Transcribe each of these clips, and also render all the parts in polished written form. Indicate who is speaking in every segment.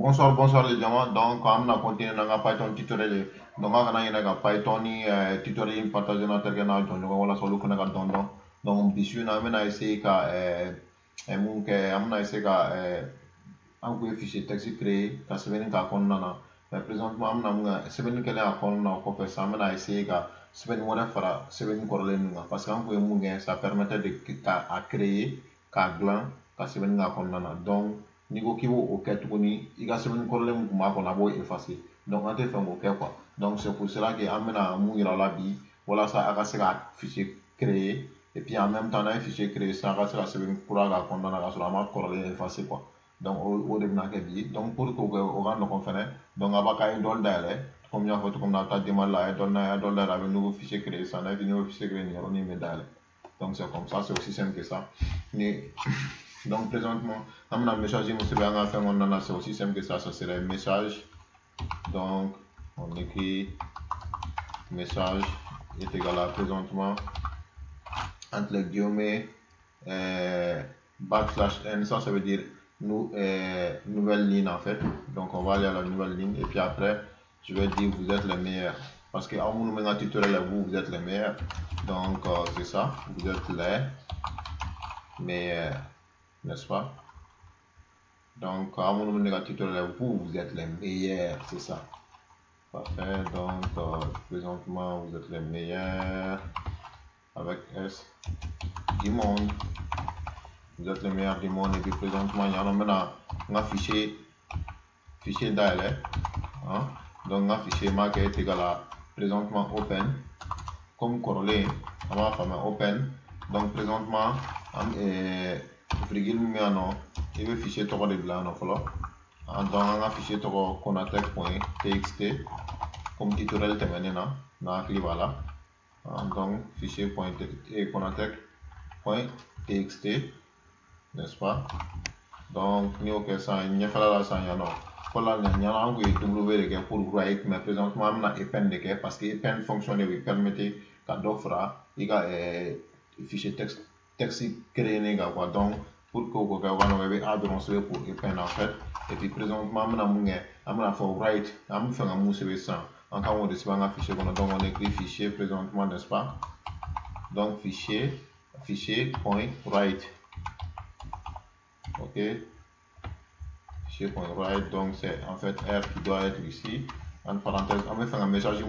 Speaker 1: Bonsoir, bonsoir les gens. Donc, on a continué dans Python tutoriel. Donc, on a un Python tutoriel partagé dans le canal. Donc, on a solo qu'on a dans donc, bien sûr, on a essayé un fichier texte créé, car c'est venu qu'à connaître. Mais présentement, on a c'est venu qu'elle a connaître qu'on fait ça. On a essayé qu'à c'est venu qu'on a fait, c'est venu qu'on l'a parce qu'on peut mouiller, ça permettait de créer, qu'à gland, car c'est venu qu'à connaître. Donc, niveau qui vaut au cas tuguni il a semaine problème kuma qu'on a beau effacer donc on te fait au cas quoi donc c'est pour cela que amena mouira la bi voilà ça a sera fichier créé et puis en même temps on a un fichier créé ça a sera semaine pour la qu'on a sur la map corrélé effacer quoi donc au début n'a que dit donc pour que au grand donc on fait donc on va quand même dans le comme il y a fait comme on a démarré là dans le avec nouveau fichier créé ça on a un nouveau fichier créé on y met d'aller donc c'est comme ça c'est aussi simple que ça mais donc présentement, on a un message c'est aussi simple que ça serait message. Donc on écrit message est égal à présentement entre les guillemets backslash n, ça veut dire nouvelle ligne en fait. Donc on va aller à la nouvelle ligne et puis après je vais dire vous êtes les meilleurs parce que en mon tutoriel vous êtes les meilleurs. Donc c'est ça, vous êtes les meilleurs, n'est-ce pas? Donc, à mon négatif, vous êtes les meilleurs, c'est ça. Parfait, donc présentement, vous êtes les meilleurs avec S du monde. Vous êtes les meilleurs du monde et puis présentement, il y en a maintenant un fichier dialect. Hein? Donc, un fichier marqué est égal à présentement open. Comme corrélé, on va faire open. Donc, présentement, virgule maintenant il veut fichier toko de blanc donc un fichier toko conatec.txt comme tutoriel terminé na clic voilà donc fichier conatec.txt n'est-ce pas donc ni ok ça n'y a pas là ça y a non voilà n'y a un w de pour write mais présentement on a append de parce que append fonction de permettre qu'à d'offre il y a fichier texte créé quoi donc pour que vous ayez un adresse pour append en fait et puis présentement on a fait write on fait un mousse avec ça en cas où on reçoit un fichier donc on écrit fichier présentement n'est-ce pas donc fichier.write ok fichier.write donc c'est en fait R qui doit être ici en parenthèse on va faire un message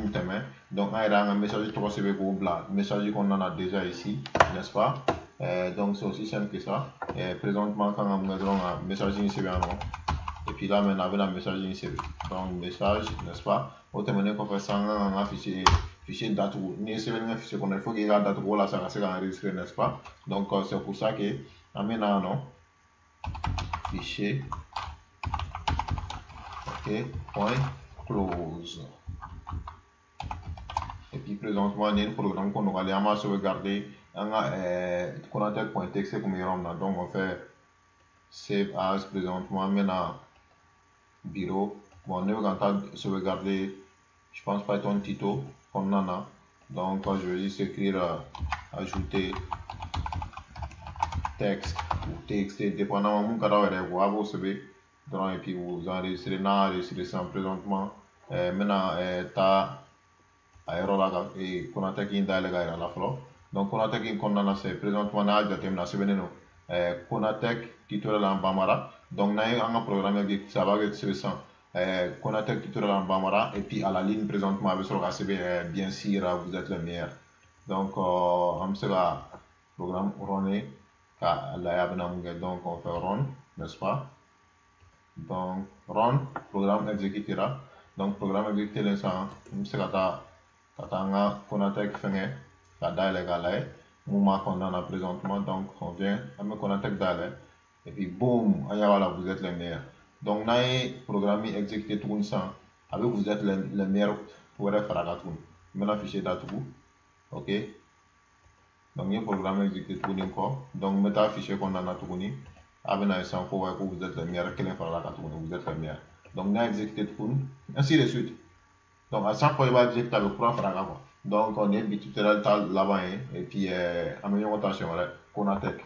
Speaker 1: donc on a un message 3 CV pour blanc message qu'on en a déjà ici n'est-ce pas donc c'est aussi simple que ça présentement quand on a un message CV et puis là maintenant avec un message CV donc message n'est-ce pas au terminer qu'on fait ça on a fichier date ou ni CV un fichier qu'on il faut qu'il y ait date ou là ça sera enregistré n'est-ce pas donc c'est pour ça que on maintenant non fichier ok point close et puis présentement il y a un programme qu'on va aller sauvegarder conatec.txt comme il y a donc on fait save as présentement maintenant bureau bon on va sauvegarder je pense Python Tito qu'on en a donc je vais juste écrire ajouter texte ou txt dépendamment de mon cadre de voix vous savez et puis vous enregistrez ça présentement maintenant ta aérola et Konatec in dalega la flow donc Konatec in konnana c'est présentement na jatem na sebeneno Konatec tutoriel en bambara donc na un programme qui ça va être sur ça Konatec tutoriel en bambara et puis à la ligne présentement avec sur ACB bien sûr vous êtes le meilleur donc on sera programme runner donc on fait run n'est-ce pas donc run programme exécutera donc programme exécuté l'instant on sera Katanga Konatec fenge la dalle galay mouvement qu'on en a présentement donc on vient à me Konatec dalle et puis boum voilà vous êtes les meilleurs donc naï programme exécuté tout ça avec vous êtes les meilleurs pour faire la tout maintenant fichier date ok donc il programme exécuté tout donc mettez fichier qu'on en a tout avec un sans pour vous êtes les meilleurs quel est faire la tout vous êtes les meilleurs donc naï exécuté tout ainsi de suite donc à chaque fois il va dire que tu as le prof donc on est tutoriel là-bas et puis amélioration Konatec